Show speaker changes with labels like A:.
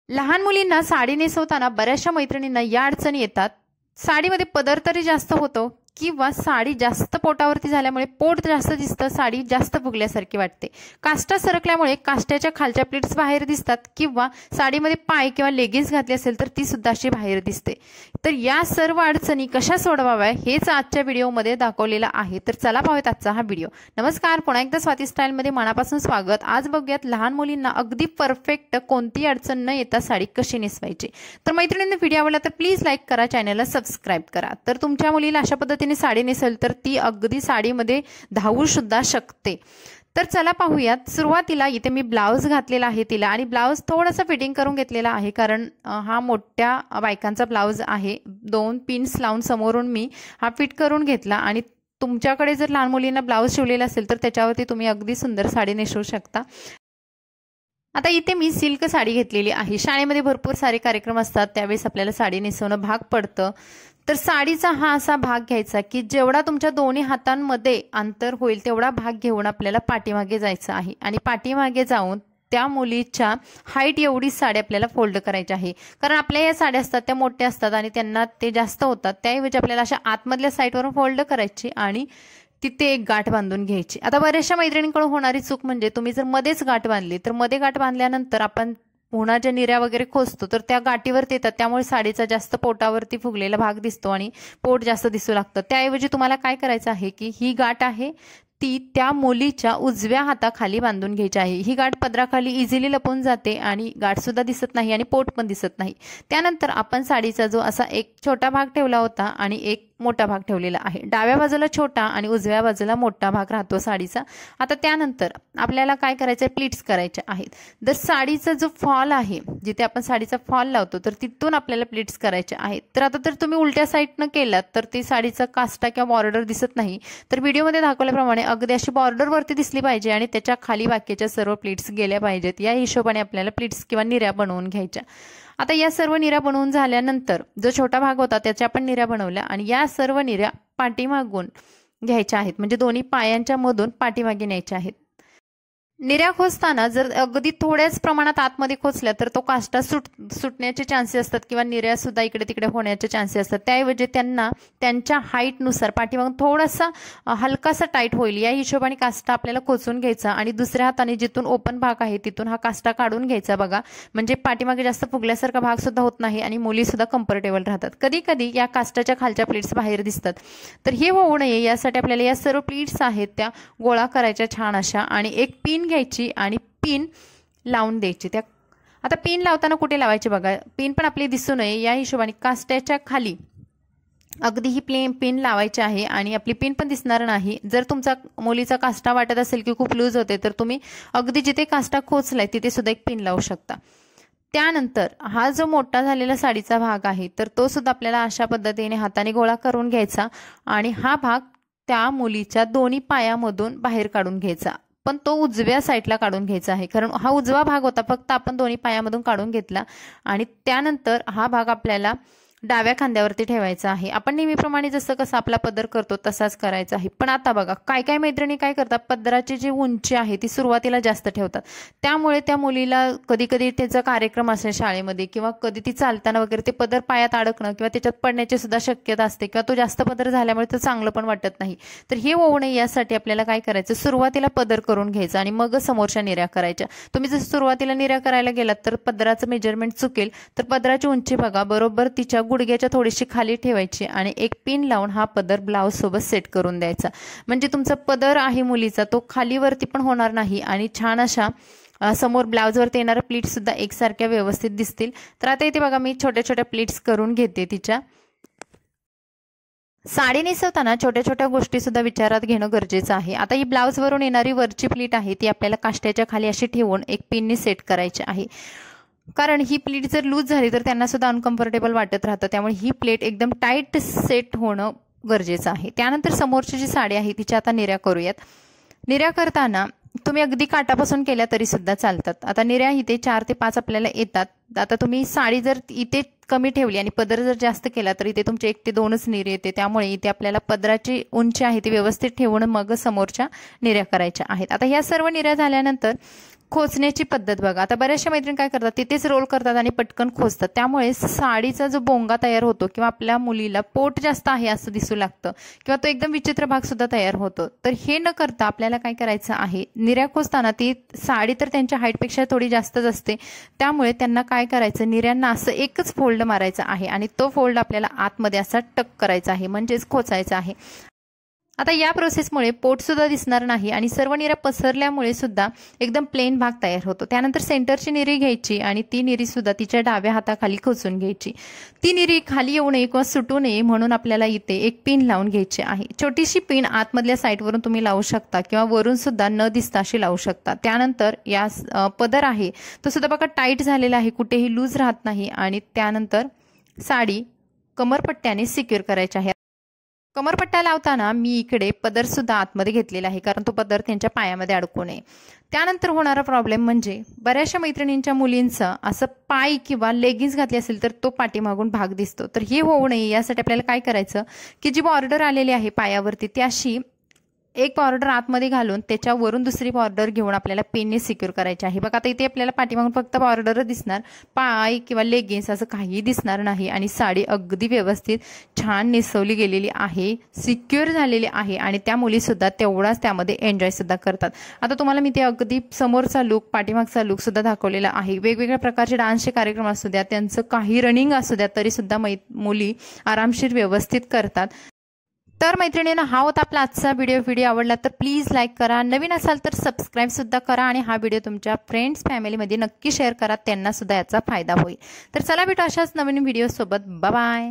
A: लहान मुलींना साडी नेसवताना बऱ्याचशा मैत्रिणींना या अडचणी येतात. साडीमध्ये पदर तरी जास्त होतो किंवा साडी जास्त पोटावरती झाल्यामुळे पोट जास्त दिसतं, साडी जास्त फुगल्यासारखी वाटते. काष्टा सरकल्यामुळे काष्ट्याच्या खालच्या प्लीट्स बाहेर दिसतात किंवा साडीमध्ये पाय किंवा लेगिन्स घातली असेल तर ती सुद्धा अशी बाहेर दिसते. तर या सर्व अडचणी कशा सोडवाव्या हेच आजच्या व्हिडिओमध्ये दाखवलेलं आहे. तर चला पाहूयात आजचा हा व्हिडिओ. नमस्कार, पुन्हा एकदा स्वाती स्टाईलमध्ये मनापासून स्वागत. आज बघूयात लहान मुलींना अगदी परफेक्ट कोणती अडचण न येता साडी कशी नेसवायची. तर मैत्रिणींना व्हिडिओ आवडला तर प्लीज लाईक करा, चॅनलला सबस्क्राईब करा. तर तुमच्या मुलीला अशा पद्धतीने साडी नेसेल तर ती अगदी साडीमध्ये धावू सुद्धा शकते. तर चला पाहूयात. सुरुवातीला इथे मी ब्लाउज घातलेला आहे तिला आणि ब्लाउज थोडासा फिटिंग करून घेतलेला आहे, कारण हा मोठ्या बायकांचा ब्लाउज आहे. 2 पिन्स लावून समोरून मी हा फिट करून घेतला. आणि तुमच्याकडे जर लहान मुलींना ब्लाउज शिवलेला असेल तर त्याच्यावरती तुम्ही अगदी सुंदर साडी नेसवू शकता. आता इथे मी सिल्क साडी घेतलेली आहे. शाळेमध्ये भरपूर सारे कार्यक्रम असतात, त्यावेळेस आपल्याला साडी नेसवणं भाग पडतं. तर साडीचा हा असा भाग घ्यायचा की जेवढा तुमच्या दोन्ही हातांमध्ये अंतर होईल तेवढा भाग घेऊन आपल्याला पाठीमागे जायचं आहे. आणि पाठीमागे जाऊन त्या मुलीच्या हाईट एवढी साडी आपल्याला फोल्ड करायची आहे. कारण आपल्या या साड्या असतात त्या मोठ्या असतात आणि त्यांना ते जास्त होतात. त्याऐवजी आपल्याला अशा आतमधल्या साईडवरून फोल्ड करायची आणि तिथे एक गाठ बांधून घ्यायची. आता बऱ्याचशा मैत्रिणींकडून होणारी चूक म्हणजे तुम्ही जर मध्येच गाठ बांधली तर मध्ये गाठ बांधल्यानंतर आपण पुन्हा निऱ्या वगैरे खोचतो तर त्या गाठीवरती येतात, त्यामुळे साडीचा जास्त पोटावरती फुगलेला भाग दिसतो आणि पोट जास्त दिसू लागतं. त्याऐवजी तुम्हाला काय करायचं आहे की ही गाठ आहे ती त्या मुलीच्या उजव्या हाताखाली बांधून घ्यायची आहे. ही गाठ पदराखाली इझिली लपून जाते आणि गाठ सुद्धा दिसत नाही आणि पोट पण दिसत नाही. त्यानंतर आपण साडीचा जो असा एक छोटा भाग ठेवला होता आणि एक मोठा भाग ठेवलेला आहे. डाव्या बाजूला छोटा आणि उजव्या बाजूला मोठा भाग राहतो साडीचा. आता त्यानंतर आपल्याला काय करायचं आहे, प्लीट्स करायचे आहेत. तर साडीचा जो फॉल आहे, जिथे आपण साडीचा फॉल लावतो तर तिथून आपल्याला प्लीट्स करायचे आहेत. तर आता तर तुम्ही उलट्या साईडनं केलात तर ती साडीचा काष्टा किंवा बॉर्डर दिसत नाही. तर व्हिडिओमध्ये दाखवल्याप्रमाणे अगदी अशी बॉर्डर वरती दिसली पाहिजे आणि त्याच्या खाली बाकीच्या सर्व प्लीट्स गेल्या पाहिजेत. या हिशोबाने आपल्याला प्लीट्स किंवा निऱ्या बनवून घ्यायच्या. आता या सर्व निऱ्या बनवून झाल्यानंतर जो छोटा भाग होता त्याच्या आपण निऱ्या बनवल्या आणि या सर्व निऱ्या पाठीमागून घ्यायच्या आहेत, म्हणजे दोन्ही पायांच्या मधून पाठीमागे न्यायच्या आहेत. निऱ्या खोचताना जर अगदी थोड्याच प्रमाणात आतमध्ये खोचल्या तर तो काष्टा सुटण्याचे चान्सेस असतात किंवा निऱ्या सुद्धा इकडे तिकडे होण्याचे चान्सेस असतात. त्याऐवजी त्यांना त्यांच्या हाईटनुसार पाठीमागून थोडासा हलकासा टाईट होईल या हिशोबाने काष्टा आपल्याला खोचून घ्यायचा आणि दुसऱ्या हाताने जिथून ओपन भाग आहे तिथून हा काष्टा काढून घ्यायचा. बघा, म्हणजे पाठीमागे जास्त फुगल्यासारखा भाग सुद्धा होत नाही आणि मुली सुद्धा कम्फर्टेबल राहतात. कधी कधी या काष्टाच्या खालच्या प्लीट्स बाहेर दिसतात, तर हे होऊ नये यासाठी आपल्याला या सर्व प्लीट्स आहेत त्या गोळा करायच्या छान अशा आणि एक पिन घ्यायची आणि पिन लावून द्यायची. त्या आता पिन लावताना कुठे लावायची बघा, पिन पण आपली दिसू नये या हिशोबाने काष्ट्याच्या खाली अगदी ही पिन लावायची आहे आणि आपली पिन पण दिसणार नाही. जर तुमचा मुलीचा काष्टा वाटत असेल की खूप लूज होते तर तुम्ही अगदी जिथे काष्टा खोचलाय तिथे सुद्धा एक पिन लावू शकता. त्यानंतर हा जो मोठा झालेला साडीचा भाग आहे तर तो सुद्धा आपल्याला अशा पद्धतीने हाताने गोळा करून घ्यायचा आणि हा भाग त्या मुलीच्या दोन्ही पायामधून बाहेर काढून घ्यायचा. पण तो उजव्या साईडला काढून घ्यायचा आहे, कारण हा उजवा भाग होता, फक्त आपण दोन्ही पायामधून काढून घेतला. आणि त्यानंतर हा भाग आपल्याला डाव्या खांद्यावरती ठेवायचा आहे. आपण नेहमीप्रमाणे जसं कसं आपला पदर करतो तसाच करायचा आहे. पण आता बघा, काय काय मैत्रिणी काय करतात, पदराची जी उंची आहे ती सुरुवातीला जास्त ठेवतात. त्यामुळे त्या मुलीला कधी कधी त्याचा कार्यक्रम असेल शाळेमध्ये किंवा कधी ती चालताना वगैरे ते पदर पायात अडकणं किंवा त्याच्यात पडण्याची सुद्धा शक्यता असते किंवा तो जास्त पदर झाल्यामुळे तो चांगलं पण वाटत नाही. तर हे होऊ नये यासाठी आपल्याला काय करायचं, सुरुवातीला पदर करून घ्यायचं आणि मग समोरच्या निऱ्या करायच्या. तुम्ही जर सुरुवातीला निऱ्या करायला गेलात तर पदराचं मेजरमेंट चुकेल. तर पदराची उंची बघा, बरोबर तिच्या गुडघ्याच्या थोडीशी खाली ठेवायची आणि एक पिन लावून हा पदर ब्लाउज सोबत सेट करून द्यायचा. म्हणजे तुमचा पदर आहे मुलीचा तो खालीवरती पण होणार नाही आणि छान अशा समोर ब्लाउजवरती येणाऱ्या प्लीट सुद्धा एकसारख्या व्यवस्थित दिसतील. तर आता इथे बघा मी छोट्या छोट्या प्लीट्स करून घेते. तिच्या साडी नेसवताना छोट्या छोट्या गोष्टी सुद्धा विचारात घेणं गरजेचं आहे. आता ही ब्लाउजवरून येणारी वरची प्लीट आहे ती आपल्याला काष्ट्याच्या खाली अशी ठेवून एक पिनने सेट करायची आहे, कारण ही प्लेट जर लूज झाली तर त्यांना सुद्धा अनकम्फर्टेबल वाटत राहतं. त्यामुळे ही प्लेट एकदम टाईट सेट होणं गरजेचं आहे. त्यानंतर समोरची जी साडी आहे तिच्या आता निऱ्या करूयात. निऱ्या करताना तुम्ही अगदी काटापासून केल्या तरी सुद्धा चालतात. आता निऱ्या इथे 4 ते 5 आपल्याला येतात. आता तुम्ही साडी जर इथे कमी ठेवली आणि पदर जर जास्त केला तर इथे तुमचे 1 ते 2च निरे येते. त्यामुळे इथे आपल्याला पदराची उंची आहे ती व्यवस्थित ठेवून मग समोरच्या निऱ्या करायच्या आहेत. आता ह्या सर्व निऱ्या झाल्यानंतर खोचण्याची पद्धत बघा. आता बऱ्याचशा मैत्रिणी काय करतात, तिथेच रोल करतात आणि पटकन खोचतात. त्यामुळे साडीचा जो बोंगा तयार होतो किंवा आपल्या मुलीला पोट जास्त आहे असं दिसू लागतं किंवा तो एकदम विचित्र भाग सुद्धा तयार होतो. तर हे न करता आपल्याला काय करायचं आहे, निर्या खोचताना ती साडी तर त्यांच्या हाईटपेक्षा थोडी जास्तच असते. त्यामुळे त्यांना काय करायचं, निर्यांना असं एकच फोल्ड मारायचा आहे आणि तो फोल्ड आपल्याला आतमध्ये असा टक करायचा आहे, म्हणजेच खोचायचा आहे. आता या प्रोसेसमुळे पोट सुद्धा दिसणार नाही आणि सर्व निऱ्या पसरल्यामुळे सुद्धा एकदम प्लेन भाग तयार होतो. त्यानंतर सेंटरची निरी घ्यायची आणि ती निरी सुद्धा तिच्या डाव्या हाताखाली खोचून घ्यायची. ती निरी खाली येऊ नये किंवा सुटू नये म्हणून आपल्याला इथे एक पिन लावून घ्यायची आहे. छोटीशी पिन आतमधल्या साईडवरून तुम्ही लावू शकता किंवा वरून सुद्धा न दिसता अशी लावू शकता. त्यानंतर या पदर आहे तो सुद्धा बघा टाईट झालेला आहे, कुठेही लूज राहत नाही. आणि त्यानंतर साडी कमरपट्ट्याने सिक्युअर करायची आहे. कमरपट्ट्या लावताना मी इकडे पदर सुद्धा आतमध्ये घेतलेला आहे, कारण तो पदर त्यांच्या पायामध्ये अडकू नये. त्यानंतर होणारा प्रॉब्लेम म्हणजे बऱ्याचशा मैत्रिणींच्या मुलींचं असं पाय किंवा लेगिन्स घातली असेल तर तो पाठीमागून भाग दिसतो. तर हे होऊ नये यासाठी आपल्याला काय करायचं की जी बॉर्डर आलेली आहे पायावरती ती अशी एक बॉर्डर आतमध्ये घालून त्याच्यावरून दुसरी बॉर्डर घेऊन आपल्याला पेनने सिक्युअर करायची आहे. बघा आता इथे आपल्याला पाठीमागून फक्त बॉर्डर दिसणार, पाय किंवा लेगिन्स असं काही दिसणार नाही आणि साडी अगदी व्यवस्थित छान नेसवली गेलेली आहे, सिक्युअर झालेली आहे आणि त्या मुलीसुद्धा तेवढाच त्यामध्ये एन्जॉय सुद्धा करतात. आता तुम्हाला मी ते अगदी समोरचा लुक पाठीमागचा लुक सुद्धा दाखवलेला आहे. वेगवेगळ्या प्रकारचे डान्सचे कार्यक्रम असू द्या, त्यांचं काही रनिंग असू द्या, तरी सुद्धा मुली आरामशीर व्यवस्थित करतात. तर मैत्रिणींनो, हा होता आपला आजचा व्हिडिओ आवडला तर प्लीज लाईक करा, नवीन असाल तर सबस्क्राईब सुद्धा करा आणि हा व्हिडिओ तुमच्या फ्रेंड्स फॅमिलीमध्ये नक्की शेअर करा, त्यांना सुद्धा याचा फायदा होईल. तर चला भेटू अशाच नवीन व्हिडिओ सोबत. Bye bye.